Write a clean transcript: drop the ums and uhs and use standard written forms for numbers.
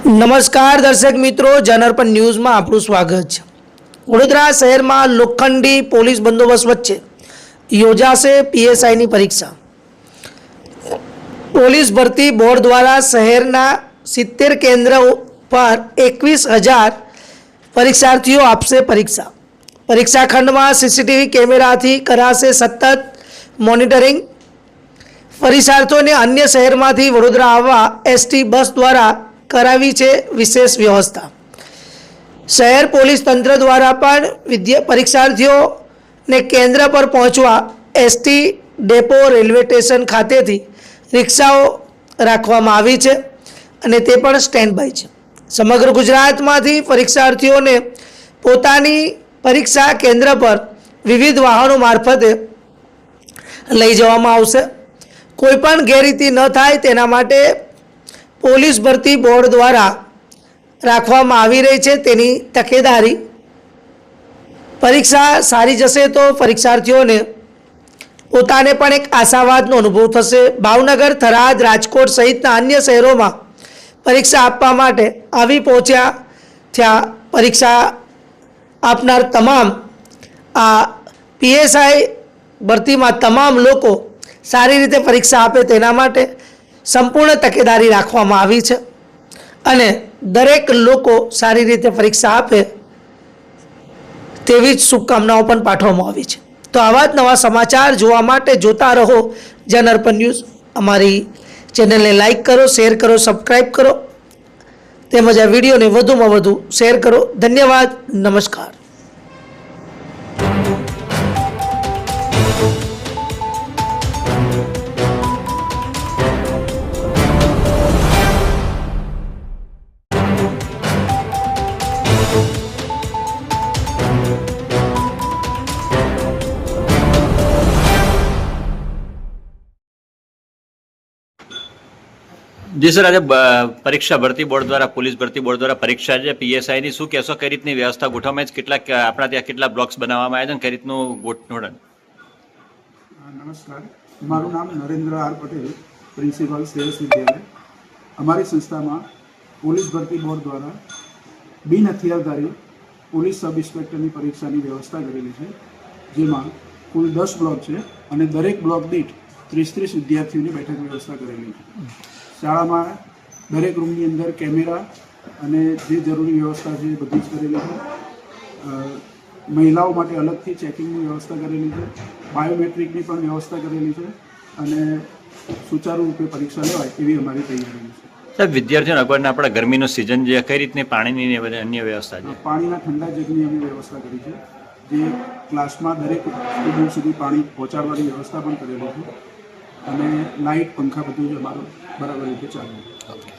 નમસ્કાર દર્શક મિત્રો, જનઅર્પણ ન્યૂઝમાં આપનું સ્વાગત છે। વડોદરા શહેરમાં લોખંડી પોલીસ બંદોબસ્ત વચ્ચે યોજાશે પીએસઆઈની પરીક્ષા। પોલીસ ભરતી બોર્ડ દ્વારા શહેરના 70 કેન્દ્ર પર 21,000 પરીક્ષાર્થીઓ આપશે પરીક્ષા। પરીક્ષા ખંડમાં સીસીટીવી કેમેરાથી કરાશે સતત મોનિટરિંગ। પરીક્ષાર્થીઓને અન્ય શહેરમાંથી વડોદરા આવવા એસટી બસ દ્વારા કરાવી છે વિશેષ વ્યવસ્થા। શહેર પોલીસ તંત્ર દ્વારા પણ પરીક્ષાર્થીઓને કેન્દ્ર પર પહોંચવા એસટી ડેપો રેલવે સ્ટેશન ખાતેથી રિક્ષાઓ રાખવામાં આવી છે અને તે પણ સ્ટેન્ડ બાય છે। સમગ્ર ગુજરાતમાંથી પરીક્ષાર્થીઓને પોતાની પરીક્ષા કેન્દ્ર પર વિવિધ વાહનો મારફતે લઈ જવામાં આવશે। કોઈપણ ગેરરીતિ ન થાય તેના માટે પોલીસ ભરતી બોર્ડ દ્વારા રાખવામાં આવી રહી છે તેની તકેદારી। પરીક્ષા સારી જશે તો પરીક્ષાર્થીઓને પોતાને પણ એક આશાવાદનો અનુભવ થશે। ભાવનગર, થરાદ, રાજકોટ સહિતના અન્ય શહેરોમાં પરીક્ષા આપવા માટે આવી પહોંચ્યા થયા પરીક્ષા આપનાર તમામ આ પીએસઆઈ ભરતીમાં તમામ લોકો સારી રીતે પરીક્ષા આપે તેના માટે સંપૂર્ણ તકેદારી રાખવામાં આવી છે અને દરેક લોકો સારી રીતે પરીક્ષા આપે તેવી જ શુભકામનાઓ પણ પાઠવવામાં આવી છે। તો આવા જ નવા સમાચાર જોવા માટે જોતા રહો જનઅર્પણ ન્યૂઝ। અમારી ચેનલને લાઈક કરો, શેર કરો, સબસ્ક્રાઈબ કરો તેમજ આ વિડીયોને વધુમાં વધુ શેર કરો। ધન્યવાદ, નમસ્કાર। જી સર, આજે પરીક્ષા ભરતી બોર્ડ દ્વારા પોલીસ ભરતી બોર્ડ દ્વારા પરીક્ષા છે પીએસઆઈની, શું કહેશો? કઈ રીતની વ્યવસ્થા ગોઠવવામાં છે? આપણા ત્યાં કેટલા બ્લોક્સ બનાવવામાં આવ્યા છે? કઈ રીતનું ગોઠવણ? નમસ્કાર, મારું નામ નરેન્દ્ર આર પટેલ, પ્રિન્સિપાલ સેલ્સ વિદ્યાલય। અમારી સંસ્થામાં પોલીસ ભરતી બોર્ડ દ્વારા બિન હથિયારધારી પોલીસ સબ ઇન્સ્પેક્ટરની પરીક્ષાની વ્યવસ્થા કરેલી છે, જેમાં કુલ 10 બ્લોક છે અને દરેક બ્લોક દીઠ 30 વિદ્યાર્થીઓની બેઠક વ્યવસ્થા કરેલી છે। શાળામાં દરેક રૂમની અંદર કેમેરા અને જે જરૂરી વ્યવસ્થા છે એ બધી જ કરેલી છે। મહિલાઓ માટે અલગથી ચેકિંગની વ્યવસ્થા કરેલી છે, બાયોમેટ્રિકની પણ વ્યવસ્થા કરેલી છે અને સુચારુ રૂપે પરીક્ષા લેવાય એવી અમારી તૈયારી છે। સાહેબ, વિદ્યાર્થીઓને અગવડના આપણા ગરમીનો સિઝન છે, કઈ રીતની પાણીની અન્ય વ્યવસ્થા છે? પાણીના ઠંડા જગની અમે વ્યવસ્થા કરી છે, જે ક્લાસમાં દરેક સ્ટુડન્ટ સુધી પાણી પહોંચાડવાની વ્યવસ્થા પણ કરેલી છે અને લાઇટ, પંખા બધું જ અમારું બરાબર રીતે ચાલે છે।